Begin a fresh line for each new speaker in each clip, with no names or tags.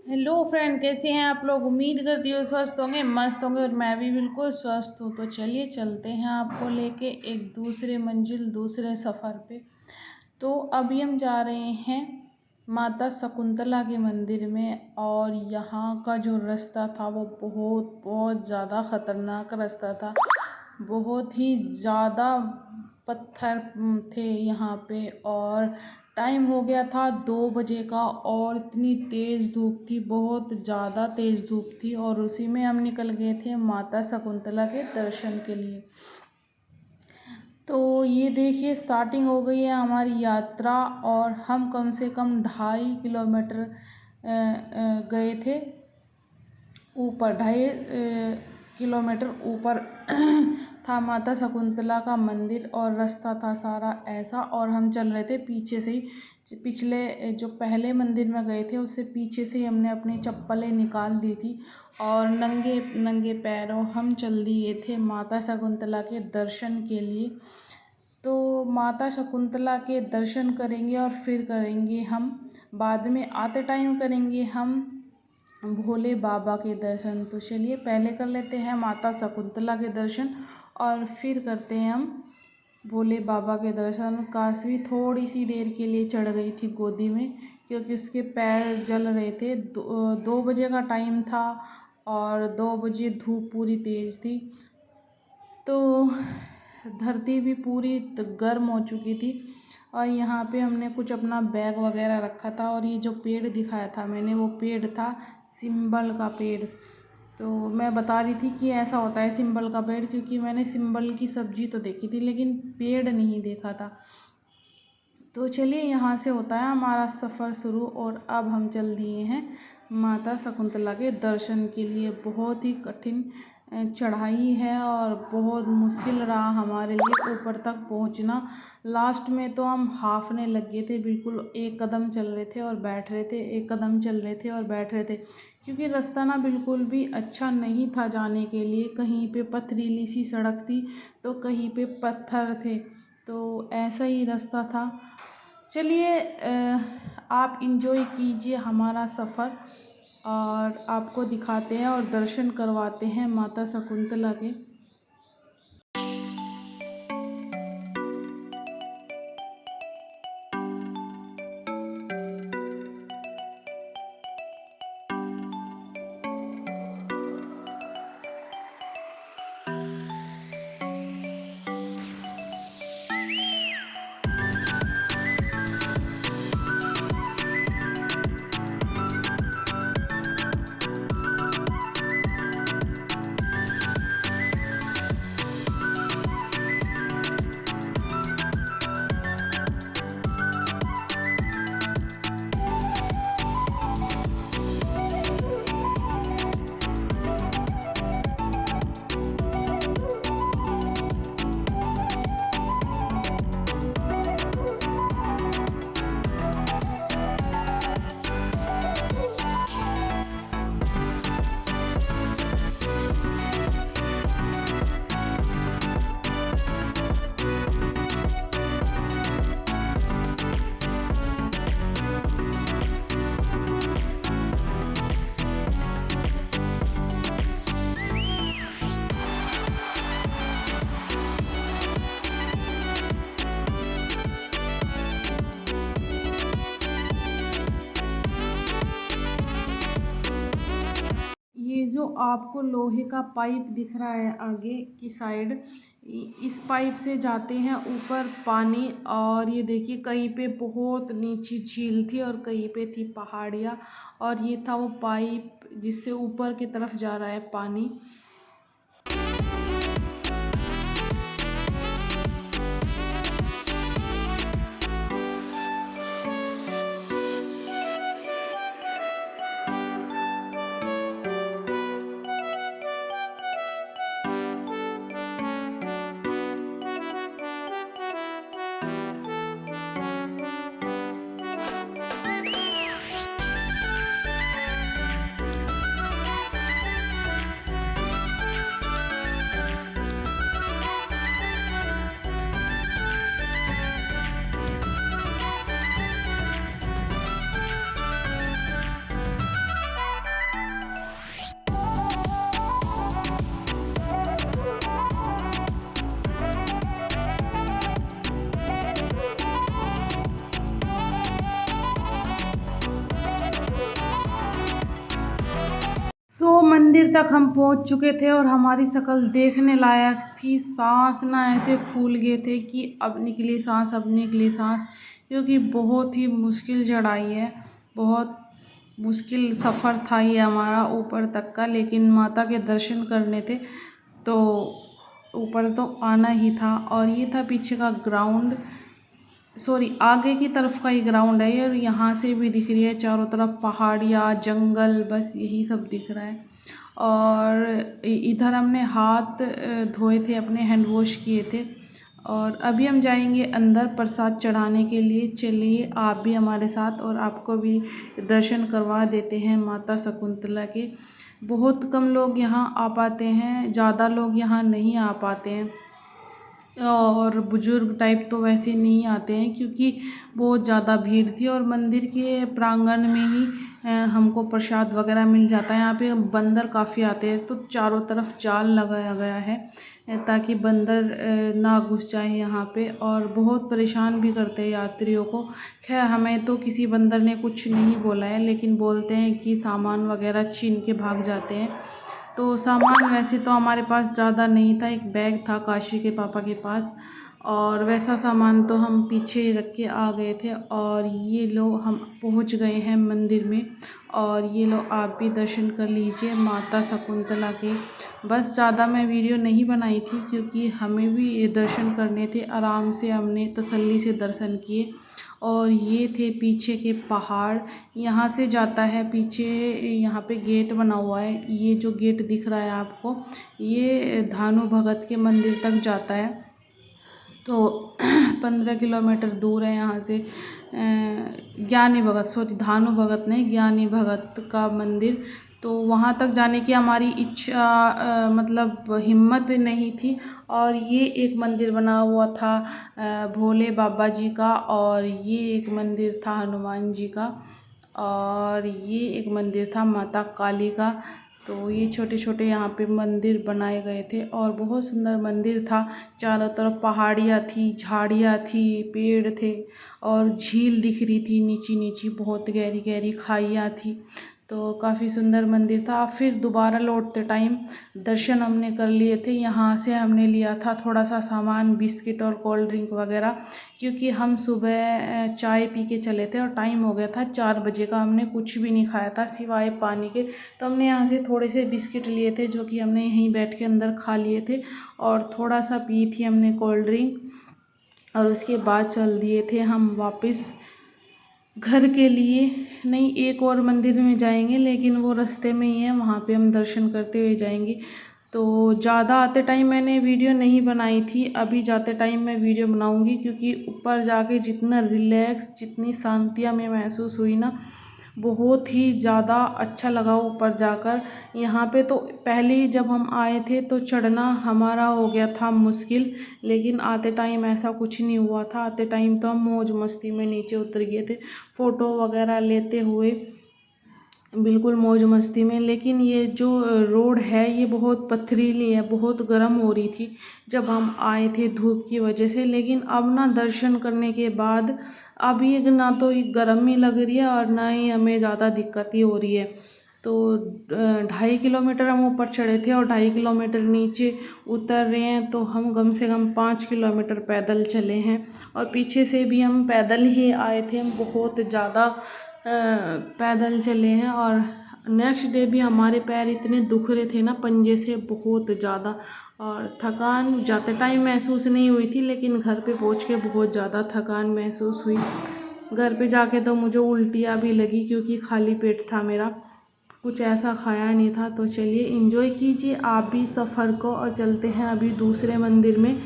Hello friend, कैसे हैं आप लोग। उम्मीद करती हूँ स्वस्थ होंगे, मस्त होंगे, और मैं भी बिल्कुल स्वस्थ हूँ। तो चलिए चलते हैं आपको लेके एक दूसरे मंजिल, दूसरे सफ़र पे। तो अभी हम जा रहे हैं माता शकुंतला के मंदिर में, और यहाँ का जो रास्ता था वो बहुत बहुत ज़्यादा ख़तरनाक रास्ता था। बहुत ही ज़्यादा पत्थर थे यहाँ पे, और टाइम हो गया था 2 बजे का, और इतनी तेज़ धूप थी, बहुत ज़्यादा तेज़ धूप थी। और उसी में हम निकल गए थे माता शकुंतला के दर्शन के लिए। तो ये देखिए, स्टार्टिंग हो गई है हमारी यात्रा, और हम कम से कम 2.5 किलोमीटर गए थे ऊपर। 2.5 किलोमीटर ऊपर था माता शकुंतला का मंदिर, और रास्ता था सारा ऐसा। और हम चल रहे थे पीछे से ही, पिछले जो पहले मंदिर में गए थे उससे पीछे से ही हमने अपनी चप्पलें निकाल दी थी, और नंगे नंगे पैरों हम चल दिए थे माता शकुंतला के दर्शन के लिए। तो माता शकुंतला के दर्शन करेंगे, और फिर करेंगे हम बाद में, आते टाइम करेंगे हम भोले बाबा के दर्शन। तो चलिए पहले कर लेते हैं माता शकुंतला के दर्शन, और फिर करते हैं हम भोले बाबा के दर्शन। काशवी थोड़ी सी देर के लिए चढ़ गई थी गोदी में, क्योंकि उसके पैर जल रहे थे। 2 बजे का टाइम था, और 2 बजे धूप पूरी तेज़ थी, तो धरती भी पूरी गर्म हो चुकी थी। और यहाँ पे हमने कुछ अपना बैग वगैरह रखा था, और ये जो पेड़ दिखाया था मैंने, वो पेड़ था सिंबल का पेड़। तो मैं बता रही थी कि ऐसा होता है सिंबल का पेड़, क्योंकि मैंने सिंबल की सब्जी तो देखी थी लेकिन पेड़ नहीं देखा था। तो चलिए, यहाँ से होता है हमारा सफ़र शुरू, और अब हम चल दिए हैं माता शकुंतला के दर्शन के लिए। बहुत ही कठिन चढ़ाई है, और बहुत मुश्किल रहा हमारे लिए ऊपर तक पहुँचना। लास्ट में तो हम हाफने लग गए थे, बिल्कुल एक कदम चल रहे थे और बैठ रहे थे, एक कदम चल रहे थे और बैठ रहे थे, क्योंकि रास्ता ना बिल्कुल भी अच्छा नहीं था जाने के लिए। कहीं पे पथरीली सी सड़क थी, तो कहीं पे पत्थर थे, तो ऐसा ही रास्ता था। चलिए, आप इंजॉय कीजिए हमारा सफ़र, और आपको दिखाते हैं और दर्शन करवाते हैं माता शकुंतला के। ये जो आपको लोहे का पाइप दिख रहा है आगे की साइड, इस पाइप से जाते हैं ऊपर पानी। और ये देखिए, कहीं पे बहुत नीची झील थी, और कहीं पे थी पहाड़ियाँ, और ये था वो पाइप जिससे ऊपर की तरफ जा रहा है पानी। तक हम पहुंच चुके थे और हमारी शक्ल देखने लायक थी। सांस ना ऐसे फूल गए थे कि अब निकली सांस, अब निकली सांस, क्योंकि बहुत ही मुश्किल चढ़ाई है, बहुत मुश्किल सफ़र था ये हमारा ऊपर तक का। लेकिन माता के दर्शन करने थे तो ऊपर तो आना ही था। और ये था पीछे का ग्राउंड, सॉरी आगे की तरफ का ही ग्राउंड है ये। और यहाँ से भी दिख रही है चारों तरफ पहाड़ियाँ, जंगल, बस यही सब दिख रहा है। और इधर हमने हाथ धोए थे, अपने हैंड वॉश किए थे। और अभी हम जाएंगे अंदर प्रसाद चढ़ाने के लिए। चलिए आप भी हमारे साथ, और आपको भी दर्शन करवा देते हैं माता शकुंतला के। बहुत कम लोग यहाँ आ पाते हैं, ज़्यादा लोग यहाँ नहीं आ पाते हैं, और बुजुर्ग टाइप तो वैसे नहीं आते हैं क्योंकि बहुत ज़्यादा भीड़ थी। और मंदिर के प्रांगण में ही हमको प्रसाद वगैरह मिल जाता है। यहाँ पे बंदर काफ़ी आते हैं, तो चारों तरफ जाल लगाया गया है ताकि बंदर ना घुस जाए यहाँ पे, और बहुत परेशान भी करते हैं यात्रियों को। खैर हमें तो किसी बंदर ने कुछ नहीं बोला है, लेकिन बोलते हैं कि सामान वगैरह छीन के भाग जाते हैं। तो सामान वैसे तो हमारे पास ज़्यादा नहीं था, एक बैग था काशी के पापा के पास, और वैसा सामान तो हम पीछे ही रख के आ गए थे। और ये लो हम पहुंच गए हैं मंदिर में, और ये लो आप भी दर्शन कर लीजिए माता शकुंतला के। बस ज़्यादा मैं वीडियो नहीं बनाई थी क्योंकि हमें भी ये दर्शन करने थे, आराम से हमने तसल्ली से दर्शन किए। और ये थे पीछे के पहाड़, यहाँ से जाता है पीछे, यहाँ पे गेट बना हुआ है, ये जो गेट दिख रहा है आपको, ये धानु भगत के मंदिर तक जाता है। तो 15 किलोमीटर दूर है यहाँ से ज्ञानी भगत, सॉरी धानु भगत नहीं, ज्ञानी भगत का मंदिर। तो वहाँ तक जाने की हमारी इच्छा मतलब हिम्मत नहीं थी। और ये एक मंदिर बना हुआ था भोले बाबा जी का, और ये एक मंदिर था हनुमान जी का, और ये एक मंदिर था माता काली का। तो ये छोटे छोटे यहाँ पे मंदिर बनाए गए थे, और बहुत सुंदर मंदिर था। चारों तरफ पहाड़ियाँ थी, झाड़ियाँ थी, पेड़ थे, और झील दिख रही थी नीची नीची, बहुत गहरी गहरी खाइयाँ थी। तो काफ़ी सुंदर मंदिर था। फिर दोबारा लौटते टाइम दर्शन हमने कर लिए थे। यहाँ से हमने लिया था थोड़ा सा सामान, बिस्किट और कोल्ड ड्रिंक वगैरह, क्योंकि हम सुबह चाय पी के चले थे और टाइम हो गया था 4 बजे का। हमने कुछ भी नहीं खाया था सिवाय पानी के। तो हमने यहाँ से थोड़े से बिस्किट लिए थे जो कि हमने यहीं बैठ के अंदर खा लिए थे, और थोड़ा सा पी थी हमने कोल्ड ड्रिंक। और उसके बाद चल दिए थे हम वापस घर के लिए। नहीं, एक और मंदिर में जाएंगे, लेकिन वो रास्ते में ही है, वहाँ पे हम दर्शन करते हुए जाएंगे। तो ज़्यादा आते टाइम मैंने वीडियो नहीं बनाई थी, अभी जाते टाइम मैं वीडियो बनाऊंगी, क्योंकि ऊपर जाके जितना रिलैक्स, जितनी शांति हमें महसूस हुई ना, बहुत ही ज़्यादा अच्छा लगा ऊपर जाकर। यहाँ पे तो पहले जब हम आए थे तो चढ़ना हमारा हो गया था मुश्किल, लेकिन आते टाइम ऐसा कुछ नहीं हुआ था। आते टाइम तो हम मौज मस्ती में नीचे उतर गए थे, फ़ोटो वगैरह लेते हुए बिल्कुल मौज मस्ती में। लेकिन ये जो रोड है ये बहुत पथरीली है, बहुत गर्म हो रही थी जब हम आए थे धूप की वजह से। लेकिन अब ना दर्शन करने के बाद अब ये ना तो ये गर्म ही लग रही है, और ना ही हमें ज़्यादा दिक्कत ही हो रही है। तो 2.5 किलोमीटर हम ऊपर चढ़े थे और 2.5 किलोमीटर नीचे उतर रहे हैं, तो हम कम से कम 5 किलोमीटर पैदल चले हैं। और पीछे से भी हम पैदल ही आए थे, हम बहुत ज़्यादा पैदल चले हैं। और नेक्स्ट डे भी हमारे पैर इतने दुख रहे थे ना पंजे से, बहुत ज़्यादा। और थकान जाते टाइम महसूस नहीं हुई थी, लेकिन घर पे पहुंच के बहुत ज़्यादा थकान महसूस हुई। घर पे जाके तो मुझे उल्टियाँ भी लगी, क्योंकि खाली पेट था मेरा, कुछ ऐसा खाया नहीं था। तो चलिए एंजॉय कीजिए आप भी सफ़र को, और चलते हैं अभी दूसरे मंदिर में।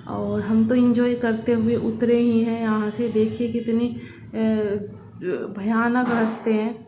और हम तो एंजॉय करते हुए उतरे ही हैं यहाँ से। देखिए कितनी भयानक रास्ते हैं।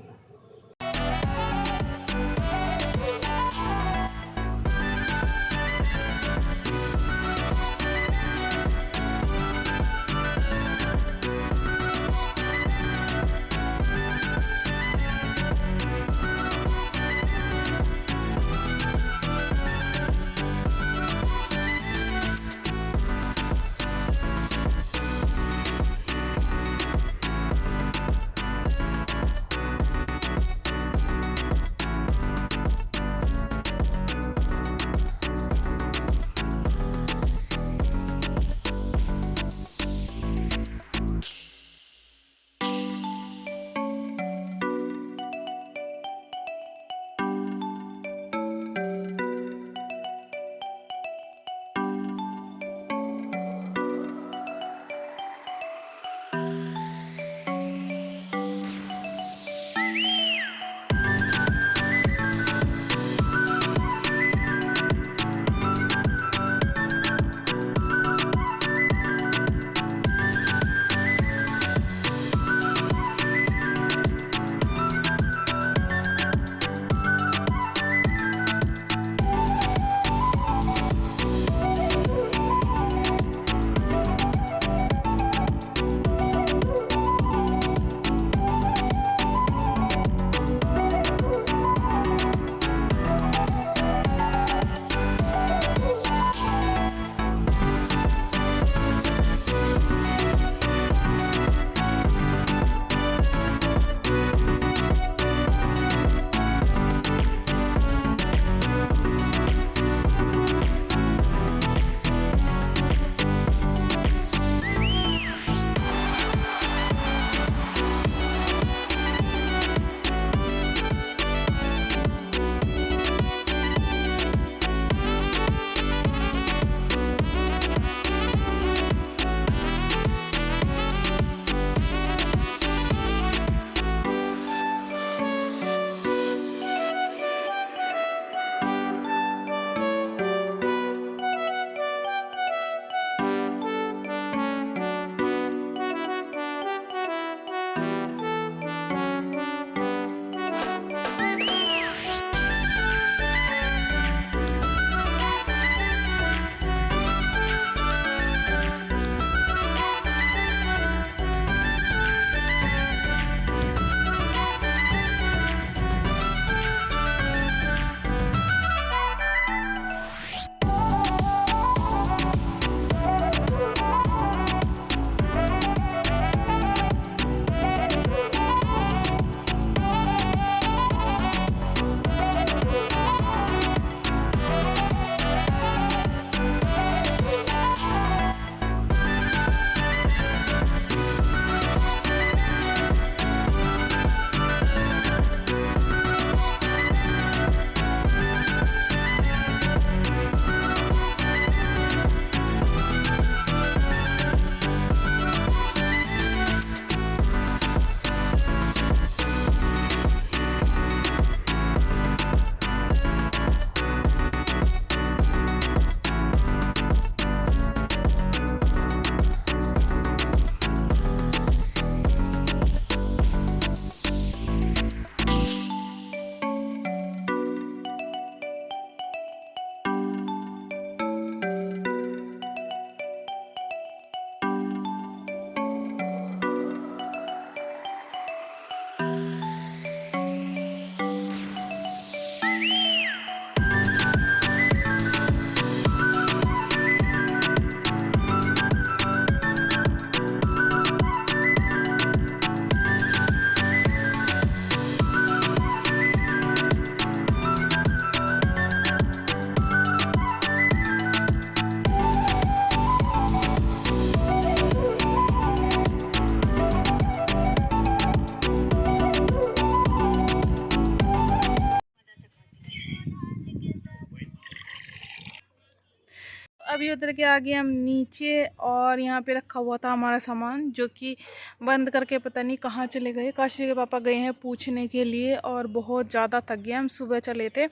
अभी उतर के आ गए हम नीचे और यहाँ पे रखा हुआ था हमारा सामान, जो कि बंद करके पता नहीं कहाँ चले गए। काशी के पापा गए हैं पूछने के लिए और बहुत ज़्यादा थक गए। हम सुबह चले थे,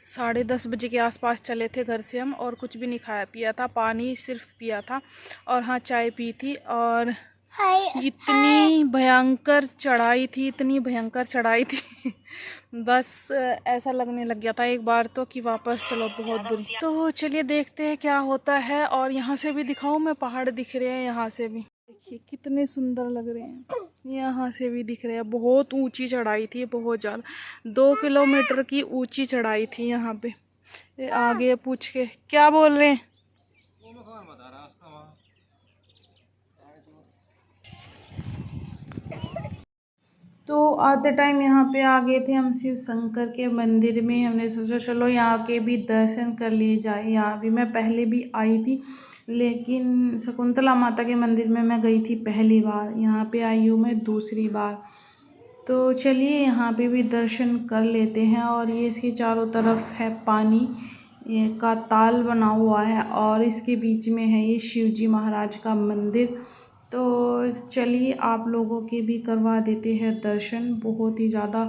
10:30 बजे के आसपास चले थे घर से हम, और कुछ भी नहीं खाया पिया था, पानी सिर्फ पिया था और हाँ चाय पी थी। और इतनी भयंकर चढ़ाई थी, इतनी भयंकर चढ़ाई थी बस ऐसा लगने लग गया था एक बार तो कि वापस चलो, बहुत बुरी। तो चलिए देखते हैं क्या होता है। और यहाँ से भी दिखाऊं मैं, पहाड़ दिख रहे हैं यहाँ से भी, देखिए कितने सुंदर लग रहे हैं। यहाँ से भी दिख रहे हैं, बहुत ऊंची चढ़ाई थी, बहुत ज़्यादा 2 किलोमीटर की ऊंची चढ़ाई थी यहाँ पे। आगे पूछ के क्या बोल रहे हैं। तो आते टाइम यहाँ पे आ गए थे हम शिव शंकर के मंदिर में। हमने सोचा चलो यहाँ के भी दर्शन कर लिए जाए। यहाँ भी मैं पहले भी आई थी, लेकिन शकुंतला माता के मंदिर में मैं गई थी पहली बार, यहाँ पे आई हूँ मैं दूसरी बार। तो चलिए यहाँ पे भी दर्शन कर लेते हैं। और ये इसके चारों तरफ है पानी का ताल बना हुआ है और इसके बीच में है ये शिवजी महाराज का मंदिर। तो चलिए आप लोगों के भी करवा देते हैं दर्शन। बहुत ही ज़्यादा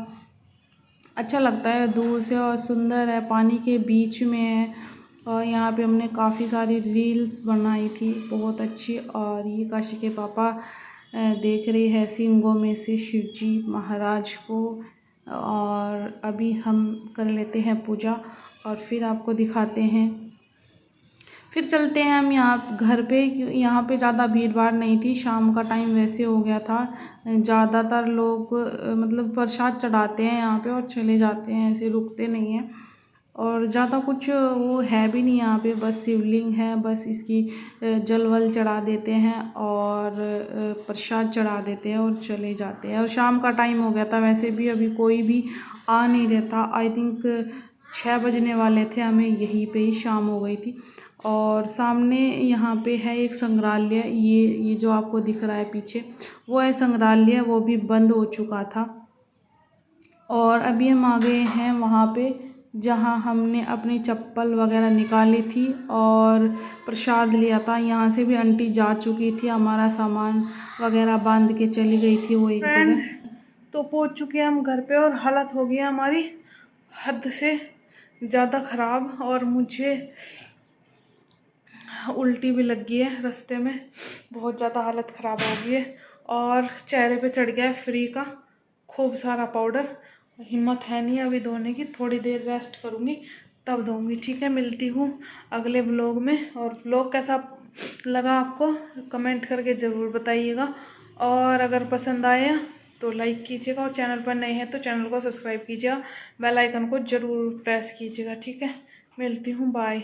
अच्छा लगता है दूर से और सुंदर है, पानी के बीच में है। और यहाँ पे हमने काफ़ी सारी रील्स बनाई थी बहुत अच्छी। और ये काशी के पापा देख रहे हैं सिंगों में से शिवजी महाराज को। और अभी हम कर लेते हैं पूजा और फिर आपको दिखाते हैं। फिर चलते हैं हम यहाँ घर पे। यहाँ पे ज़्यादा भीड़ भाड़ नहीं थी, शाम का टाइम वैसे हो गया था। ज़्यादातर लोग मतलब प्रसाद चढ़ाते हैं यहाँ पे और चले जाते हैं, ऐसे रुकते नहीं हैं। और ज़्यादा कुछ वो है भी नहीं यहाँ पे, बस शिवलिंग है, बस इसकी जल वल चढ़ा देते हैं और प्रसाद चढ़ा देते हैं और चले जाते हैं। और शाम का टाइम हो गया था, वैसे भी अभी कोई भी आ नहीं रहता। आई थिंक 6 बजने वाले थे, हमें यहीं पे ही शाम हो गई थी। और सामने यहाँ पे है एक संग्रहालय, ये जो आपको दिख रहा है पीछे, वो है संग्रहालय, वो भी बंद हो चुका था। और अभी हम आ गए हैं वहाँ पे जहाँ हमने अपनी चप्पल वगैरह निकाली थी और प्रसाद लिया था। यहाँ से भी आंटी जा चुकी थी, हमारा सामान वगैरह बांध के चली गई थी वो एक जगह। तो पहुँच चुके हैं हम घर पे और हालत हो गई है हमारी हद से ज़्यादा ख़राब। और मुझे उल्टी भी लग गई है रास्ते में, बहुत ज़्यादा हालत ख़राब हो गई है। और चेहरे पे चढ़ गया है फ्री का खूब सारा पाउडर। हिम्मत है नहीं अभी धोने की, थोड़ी देर रेस्ट करूँगी तब धोऊँगी। ठीक है, मिलती हूँ अगले व्लॉग में। और व्लॉग कैसा लगा आपको कमेंट करके ज़रूर बताइएगा। और अगर पसंद आया तो लाइक कीजिएगा, और चैनल पर नए हैं तो चैनल को सब्सक्राइब कीजिएगा, बेल आइकन को ज़रूर प्रेस कीजिएगा। ठीक है, मिलती हूँ, बाय।